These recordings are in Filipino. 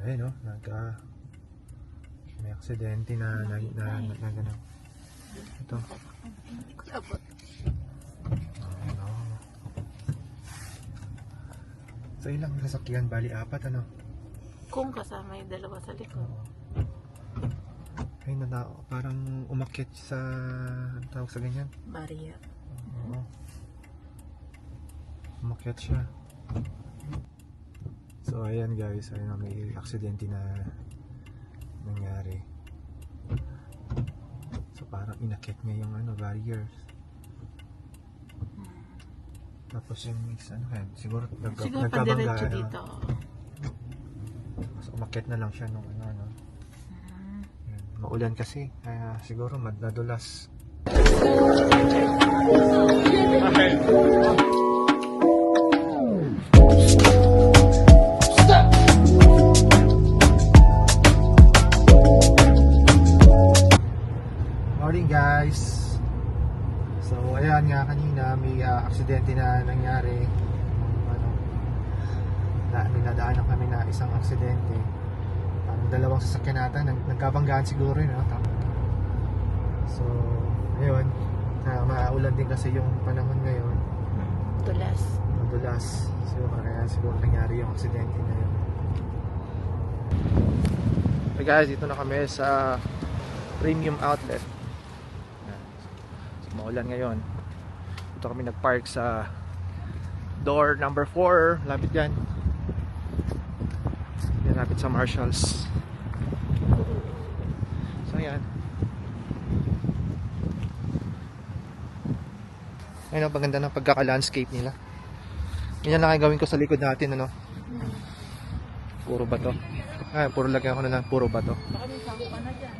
Ayun, no? May aksidente na gano'n. Ito. Ayun, no? So, ilang sasakyan? Bali, 4, ano? Kung kasama yung dalawa sa likod. Ayun na, parang umakyat sa, ang tawag sa ganyan? Barrier. Oo. Umakyat siya. So ayan guys, ayun na, may aksidente na nangyari. So parang inakyat niya yung barriers. Tapos yung ano kaya, siguro padiretso dito. So umakyat na lang siya nung ano. Yan. Maulan kasi, kaya siguro nadulas. Morning guys. So ayan nga, kanina may aksidente na nangyari. Ninadaanan kami na isang aksidente. Parang dalawang sasakyan natin nagkabanggaan siguro yun, no? So ayun, maulan din kasi yung panahon ngayon. Madulas. So kaya siguro nangyari yung aksidente na yun. Hey guys, dito na kami sa Premium Outlet. So, maulan ngayon. Dito kami nagpark sa door number 4. Lapit yan. Lapit sa Marshalls. So yan. Ayun, paganda ng pagkaka-landscape nila. Ganyan lang ay gawin ko sa likod natin, ano? Puro bato. Puro lagyan ko na lang, puro bato. Baka may sako ka na dyan.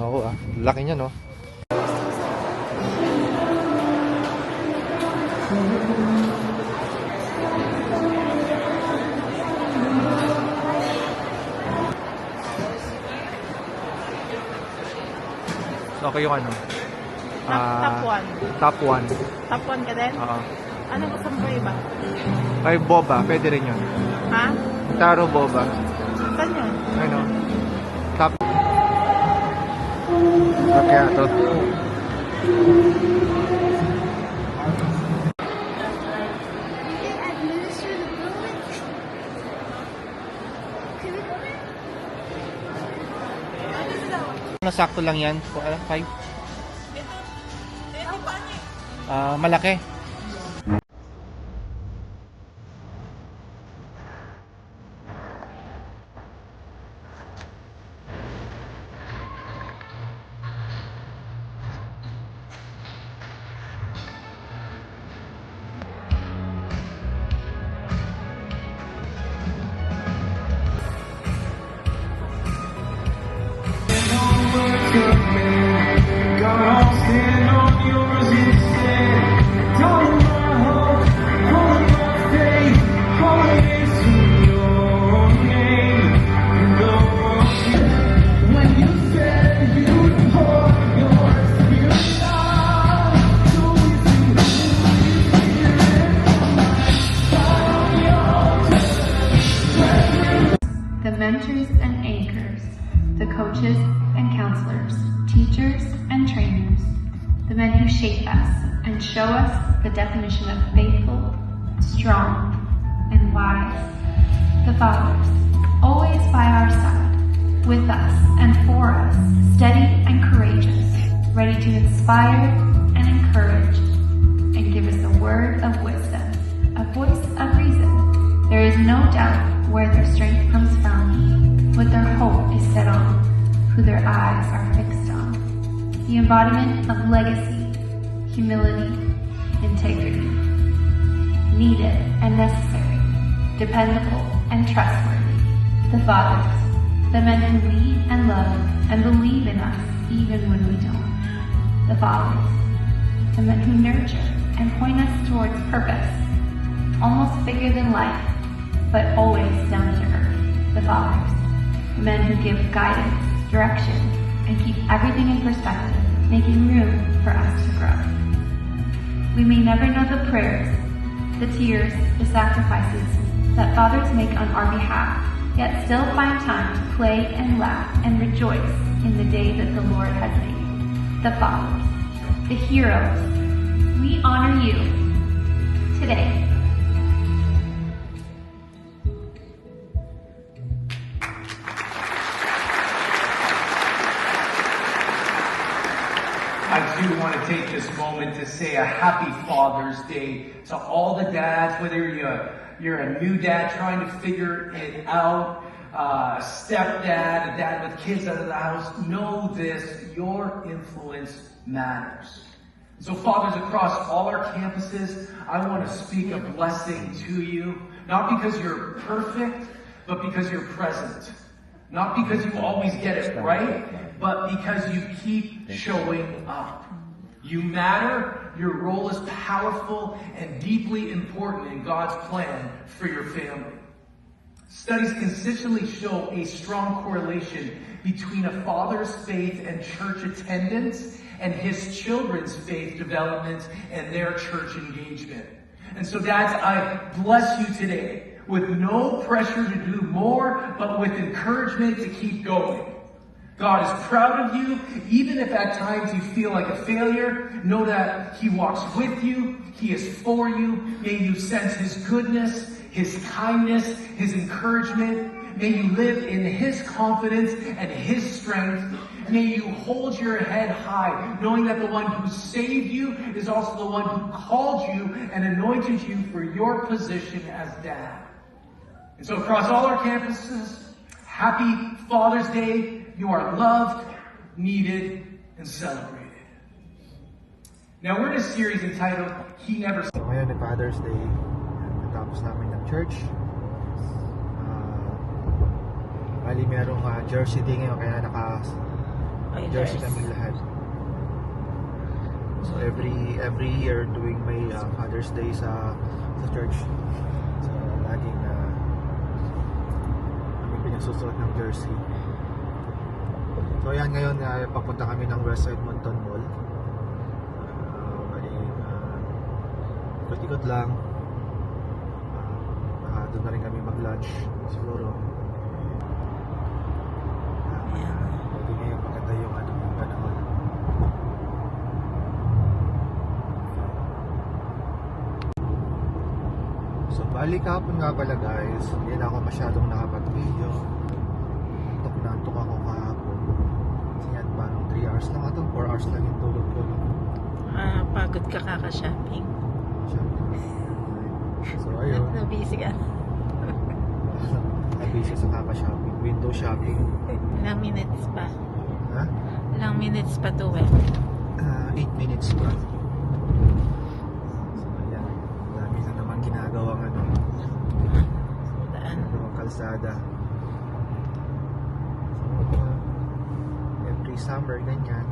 Oo, laki niya, no? So, okay yung ano? Top 1. Top 1. Top 1 ka din? Oo. Ano gusto mo pa iba? Ay, boba. Pwede rin yun. Ha? Taro boba. Saan yun? Ano? Top. Okay, ito. Nasakto lang yan. 5? Malaki. The mentors and anchors, the coaches and counselors, teachers and trainers, the men who shape us and show us the definition of faithful, strong, and wise. The fathers, always by our side, with us and for us, steady and courageous, ready to inspire and encourage, and give us a word of wisdom, a voice of reason. There is no doubt where their strength comes from, what their hope is set on, who their eyes are fixed on. The embodiment of legacy, humility, integrity. Needed and necessary, dependable and trustworthy. The fathers, the men who lead and love and believe in us even when we don't. The fathers, the men who nurture and point us towards purpose, almost bigger than life, but always down to earth. The fathers, the men who give guidance, direction, and keep everything in perspective, making room for us to grow. We may never know the prayers, the tears, the sacrifices that fathers make on our behalf, yet still find time to play and laugh and rejoice in the day that the Lord has made. The fathers, the heroes, we honor you today. I do want to take this moment to say a happy Father's Day to all the dads, whether you're a new dad trying to figure it out, a stepdad, a dad with kids out of the house. Know this, your influence matters. So fathers across all our campuses, I want to speak a blessing to you, not because you're perfect, but because you're present. Not because you always get it right, but because you keep showing up. You matter, your role is powerful and deeply important in God's plan for your family. Studies consistently show a strong correlation between a father's faith and church attendance and his children's faith development and their church engagement. And so dads, I bless you today with no pressure to do more, but with encouragement to keep going. God is proud of you, even if at times you feel like a failure. Know that He walks with you, He is for you. May you sense His goodness, His kindness, His encouragement. May you live in His confidence and His strength. May you hold your head high, knowing that the one who saved you is also the one who called you and anointed you for your position as dad. And so across all our campuses, happy Father's Day. You are loved, needed, and celebrated. Now we're in a series entitled, He Never... So ngayon ay Father's Day. Natapos namin ng church. Bali merong jersey day ngayon, kaya naka-jersey kami lahat. So every year doing my Father's Day sa church. So laging kami pinagsusuot ng jersey. So yan, ngayon papunta kami ng Westside Monton Mall. Ikot-ikot lang. Doon na rin kami mag-lunch siguro. Pwede ngayon maganda yung panahon. So bali kahapon nga pala guys, hindi na ako masyadong nakapag-video. Antok ako kahapon. Kasi yan ba, 3 hours lang ito, 4 hours lang yung tulog ko. Pagod ka kaka-shopping. So ayun. Nabisi ka. Nabisi sa kaka-shopping, window shopping. Ilang minutes pa? Ha? Ilang minutes pa to eh? 8 minutes pa. So ayan, dami na naman ginagawang ginagawang kalsada. Every summer ganyan,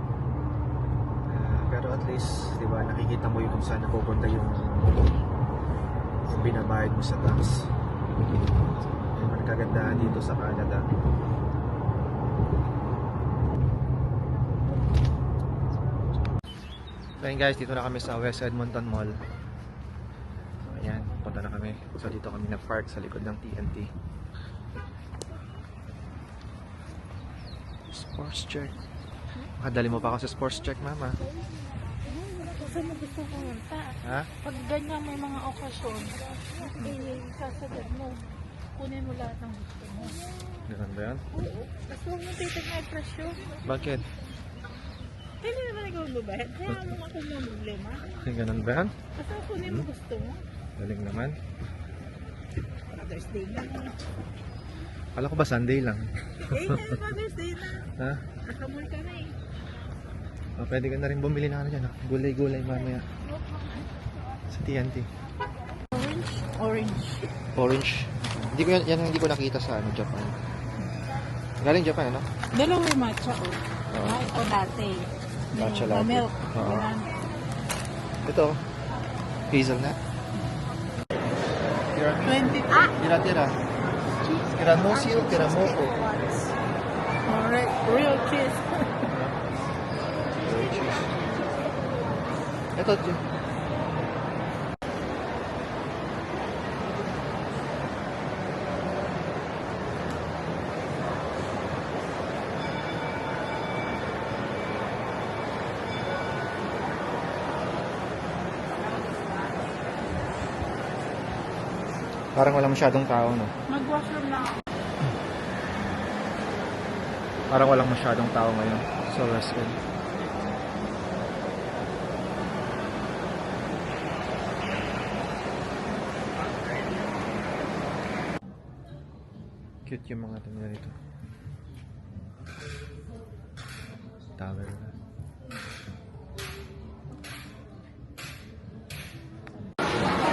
pero at least di ba nakikita mo yung kung saan napupunta yung binabayad mo sa tax. Yung magkagandahan dito sa Canada. So ayun guys, dito na kami sa West Edmonton Mall. So ayan, punta na kami. So dito kami na-park sa likod ng TNT. Sports check. Makadali mo pa ako sa sports check, mama. Saan mo gusto pumunta? Ha? Pag ganyan may mga okasyon, sasagad mo. Kunin mo lahat ng gusto mo. Ganun ba yan? Oo. Basta huwag mo titig na presyo. Bakit? Hindi naman ikaw lubayad. Kaya mo ako mo problema. Ganun ba yan? Basta kunin mo gusto mo. Galing naman. Father's Day na. Kala ko ba Sunday lang? Father's Day na. Ha? Nakamul ka na eh. Pwede ka na rin bumili na dyan. Gulay-gulay mamaya. Sa TNT. Orange. Orange. Hindi ko yan hindi ko nakita sa Japan. Galing Japan, ano? Dalawa yung matcha o. Ay, o latte. Matcha Yung latte. milk. Oo. Yan. Ito, hazelnut. 20. Tira-tira. Tiramosil, tiramoko. Alright. Real cheese. Ito, Parang walang masyadong tao, no? Mag-washroom lang ako. Parang walang masyadong tao ngayon sa West End. Cute yung mga tingnan nito. Tower na.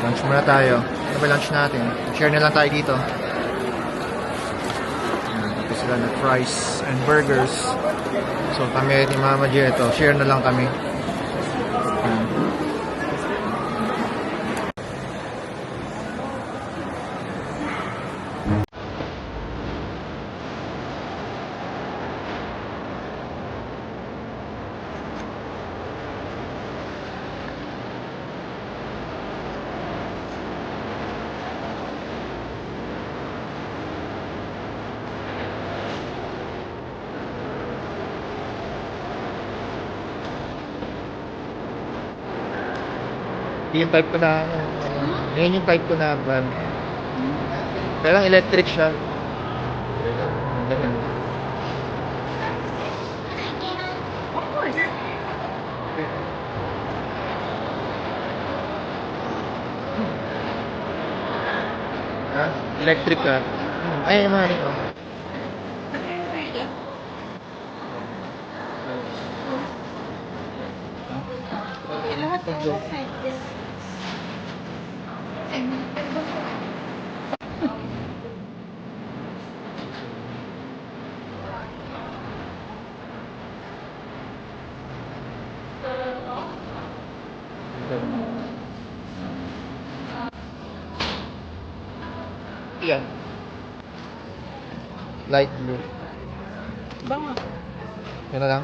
Lunch muna tayo. Ano ba lunch natin? Share na lang tayo dito. Ito sila na fries and burgers. So kami ni Mama G, ito, share na lang kami. Yung type ko na, yan yung type ko na van. Kaya lang electric siya. Ganun. Ha? Electric ka? Ay, mali ko. Lahat ng side. Yan. Light blue. Bango. Yan na lang.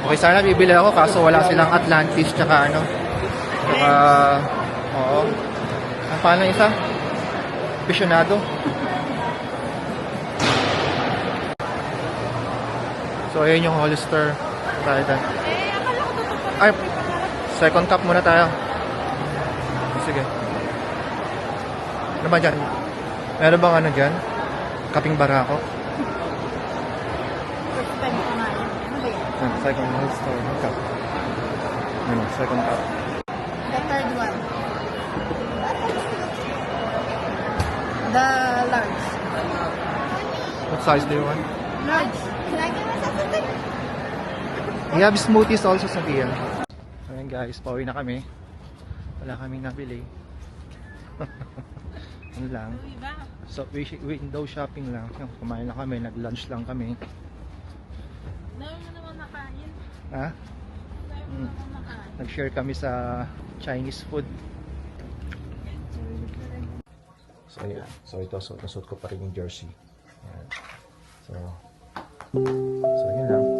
Okay, sana bibili ako kaso wala silang Atlantis tsaka ano. Tsaka, oo. Ang pangalan isa? Aficionado. So, ayun yung Hollister. Tayo dyan. Ay, second cup muna tayo. Sige. Ano ba dyan? Meron bang ano dyan? Kaping barako? First time ko na yan. Ano ba yan? Second Hollister cup. Ano, second cup. The third one. The large. What size do you want? Large. Can I get myself something? We have smoothies also sa Kia. Ayan guys, pauwi na kami. Wala kaming nabili. Ano lang. So, window shopping lang. Kumain lang kami, nag-lunch lang kami. Dami mo naman nakain. Ha? Dami mo naman nakain. Nag-share kami sa Chinese food. So, ayan. So, ito, nasuot ko pa rin yung jersey. Ayan. So, yun lang.